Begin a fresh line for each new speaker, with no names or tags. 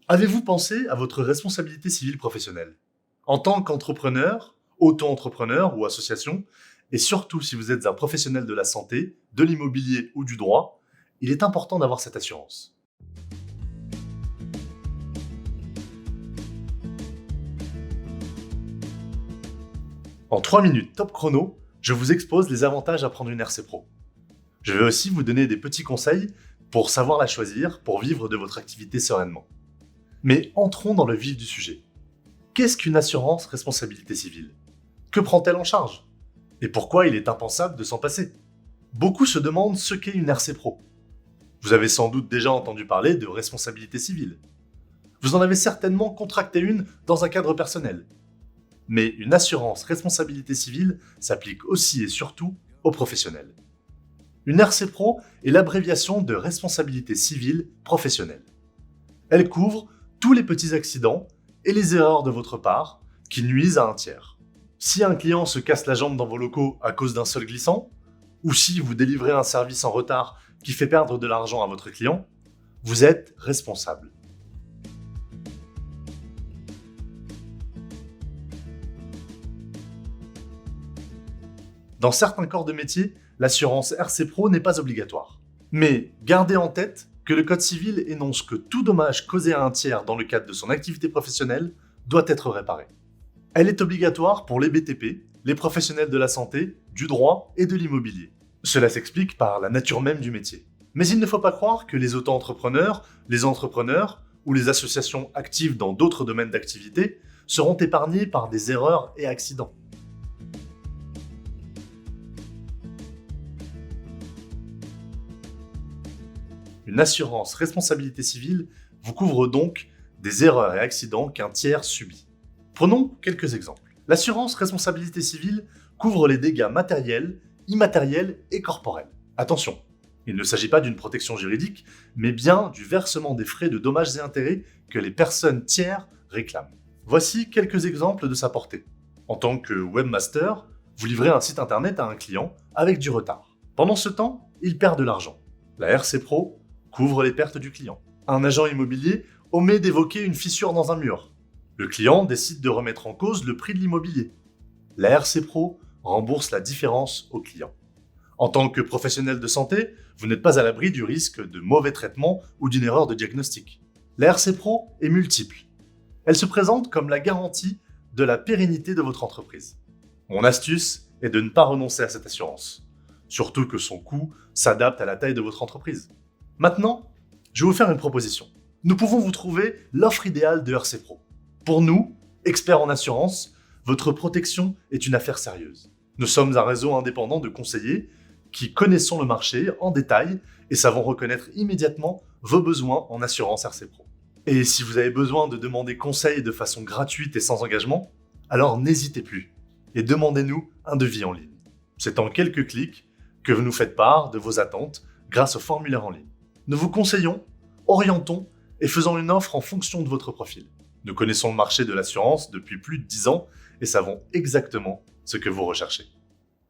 Avez-vous pensé à votre responsabilité civile professionnelle? En tant qu'entrepreneur, auto-entrepreneur ou association, et surtout si vous êtes un professionnel de la santé, de l'immobilier ou du droit, il est important d'avoir cette assurance. En 3 minutes top chrono, je vous expose les avantages à prendre une RC Pro. Je vais aussi vous donner des petits conseils pour savoir la choisir, pour vivre de votre activité sereinement. Mais entrons dans le vif du sujet. Qu'est-ce qu'une assurance responsabilité civile? Que prend-elle en charge? Et pourquoi il est impensable de s'en passer? Beaucoup se demandent ce qu'est une RC Pro. Vous avez sans doute déjà entendu parler de responsabilité civile. Vous en avez certainement contracté une dans un cadre personnel. Mais une assurance responsabilité civile s'applique aussi et surtout aux professionnels. Une RC Pro est l'abréviation de responsabilité civile professionnelle. Elle couvre tous les petits accidents et les erreurs de votre part qui nuisent à un tiers. Si un client se casse la jambe dans vos locaux à cause d'un sol glissant, ou si vous délivrez un service en retard qui fait perdre de l'argent à votre client, vous êtes responsable. Dans certains corps de métier, l'assurance RC Pro n'est pas obligatoire. Mais gardez en tête que le Code civil énonce que tout dommage causé à un tiers dans le cadre de son activité professionnelle doit être réparé. Elle est obligatoire pour les BTP, les professionnels de la santé, du droit et de l'immobilier. Cela s'explique par la nature même du métier. Mais il ne faut pas croire que les auto-entrepreneurs, les entrepreneurs ou les associations actives dans d'autres domaines d'activité seront épargnés par des erreurs et accidents. Une assurance responsabilité civile vous couvre donc des erreurs et accidents qu'un tiers subit. Prenons quelques exemples. L'assurance responsabilité civile couvre les dégâts matériels, immatériels et corporels. Attention, il ne s'agit pas d'une protection juridique, mais bien du versement des frais de dommages et intérêts que les personnes tiers réclament. Voici quelques exemples de sa portée. En tant que webmaster, vous livrez un site internet à un client avec du retard. Pendant ce temps, il perd de l'argent. La RC Pro couvre les pertes du client. Un agent immobilier omet d'évoquer une fissure dans un mur. Le client décide de remettre en cause le prix de l'immobilier. La RC Pro rembourse la différence au client. En tant que professionnel de santé, vous n'êtes pas à l'abri du risque de mauvais traitement ou d'une erreur de diagnostic. La RC Pro est multiple. Elle se présente comme la garantie de la pérennité de votre entreprise. Mon astuce est de ne pas renoncer à cette assurance, surtout que son coût s'adapte à la taille de votre entreprise. Maintenant, je vais vous faire une proposition. Nous pouvons vous trouver l'offre idéale de RC Pro. Pour nous, experts en assurance, votre protection est une affaire sérieuse. Nous sommes un réseau indépendant de conseillers qui connaissons le marché en détail et savons reconnaître immédiatement vos besoins en assurance RC Pro. Et si vous avez besoin de demander conseil de façon gratuite et sans engagement, alors n'hésitez plus et demandez-nous un devis en ligne. C'est en quelques clics que vous nous faites part de vos attentes grâce au formulaire en ligne. Nous vous conseillons, orientons et faisons une offre en fonction de votre profil. Nous connaissons le marché de l'assurance depuis plus de 10 ans et savons exactement ce que vous recherchez.